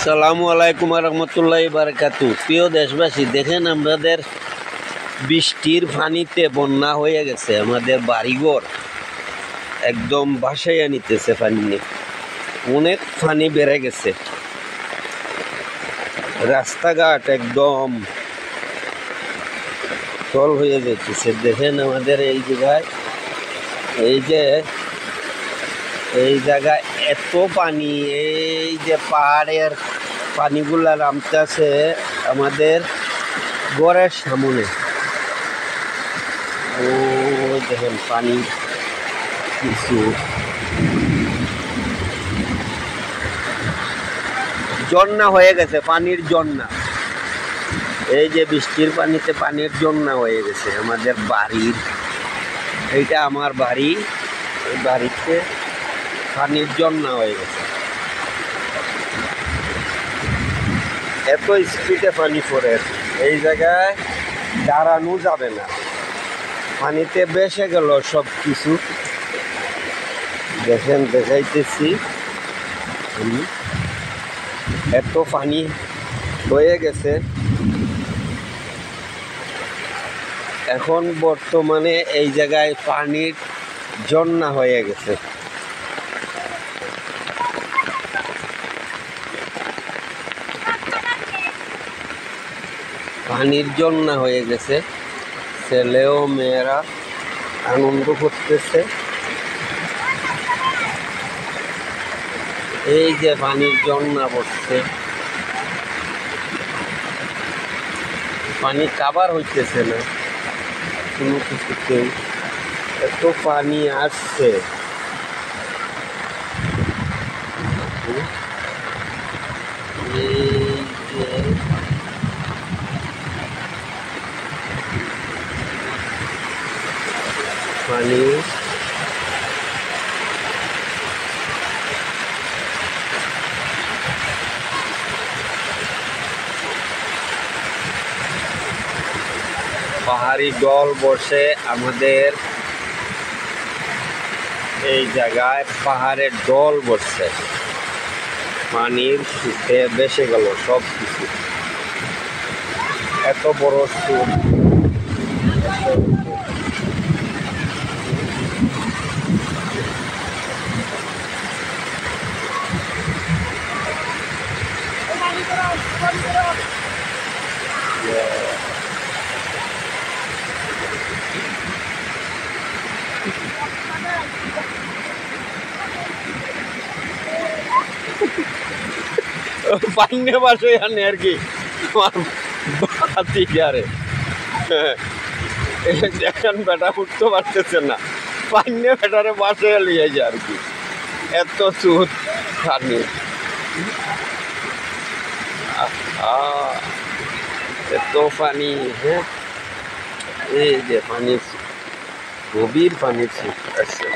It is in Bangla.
আসসালামু আলাইকুম রহমতুল্লাহি বারাকাতু। প্রিয় দেশবাসী, দেখেন আমাদের বৃষ্টির পানিতে বন্যা হয়ে গেছে। আমাদের বাড়িঘর একদম ভাসাইয়া নিতেছে পানি, অনেক পানি বেড়ে গেছে। রাস্তাঘাট একদম তল হয়ে যেতেছে। দেখেন আমাদের এই জায়গায়, এই জায়গায় এত পানি, এই যে পাহাড়ের পানিগুলা নামতেছে আমাদের ঘরের সামনে। ও দেখেন পানি কিছু ঝর্ণা হয়ে গেছে, পানির ঝর্ণা। এই যে বৃষ্টির পানিতে পানির ঝর্ণা হয়ে গেছে আমাদের বাড়ির। এইটা আমার বাড়ি, এই বাড়িতে পানির ঝর্ণা হয়ে গেছে। এত স্পিডে পানি পড়ে, এই জায়গায় দাঁড়ানো যাবে না, পানিতে ভেসে গেল সব কিছু। দেখেন, দেখাইতেছি এত পানি হয়ে গেছে। এখন বর্তমানে এই জায়গায় পানির ঝর্ণা হয়ে গেছে। পানির ঝর্ণা হয়ে গেছে। ছেলে ও মেয়েরা আনন্দ করতেছে। এই যে পানির ঝর্ণা পড়ছে, পানি কাভার হইতেছে না কোনো কিছুতেই, এত পানি আসছে। এই যে পানি পাহাড়ি জল বসে আমাদের এই জায়গায়, পাহাড়ের জল বসছে, পানির সুখে বেসে গেল সব কিছু। এত বড় সুখ, পাইনে বাসে আনে আর কি বাতিকারে। দেখেন বেটা উঠতে পারতেছে না, পাইনে বেটারে বাসে লিয়ে যায় আর কি। এত সুদ পানি, এত পানি। হ্যাঁ, এই যে পানির গভীর পানির সুদ আছে।